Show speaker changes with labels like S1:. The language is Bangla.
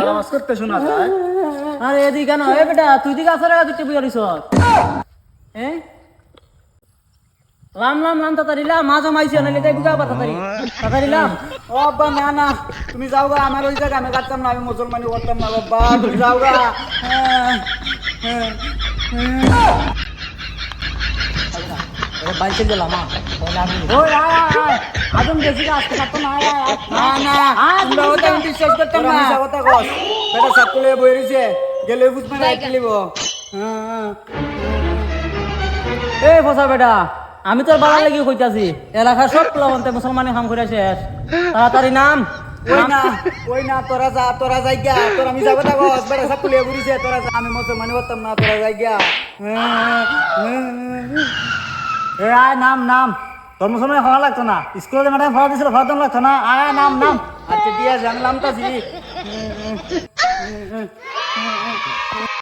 S1: নামাজ করতে শোনা যায়।
S2: আরে এদিকে কেন এ বেটা তুই দিকে আসরে তুই টিপি করিস হ্যাঁ লাম লাম লাম তাড়াতাড়ি লাম মা জমাইছি না লেগে ঢুকা তাড়াতাড়ি তাড়াতাড়ি লাম
S1: ও আব্বা না না তুমি যাও গা, আমার ওই জায়গা আমি কাটতাম না, আমি মুসলমানি করতাম না বাবা, তুমি যাও গা।
S2: বাইক চলে গেলাম
S1: ওই আয় আয় আয়, আদম বেশি আসতে পারতো না, আয় আয় আয়। না না তোমরা ওটা আমি বিশ্বাস করতাম না, মিছা কথা কস। বেটা সাতকুলে বই রইছে, গেলে বুঝ মানে রাইট লিব।
S2: এ ফসা বেটা আমি তোর বাড়া লাগি কইতাছি এলাকার সব প্লাবন্তে মুসলমানি কাম করে শেষ তাড়াতাড়ি নাম
S1: ওই না তোরা যা, তোরা যাই গা, তোরা মিছা কথা কস। বেটা সাতকুলে বই রইছে, তোরা যা, আমি মুসলমানি করতাম না, তোরা যাই গা।
S3: এ আয় নাম নাম তোর মুসলমান ভালো লাগতো না, স্কুলে ম্যাডাম ভাড়া দিছিল ভাড়া দাম লাগতো না, আয় আয় নাম নাম।
S1: আচ্ছা দিয়া জানলাম তো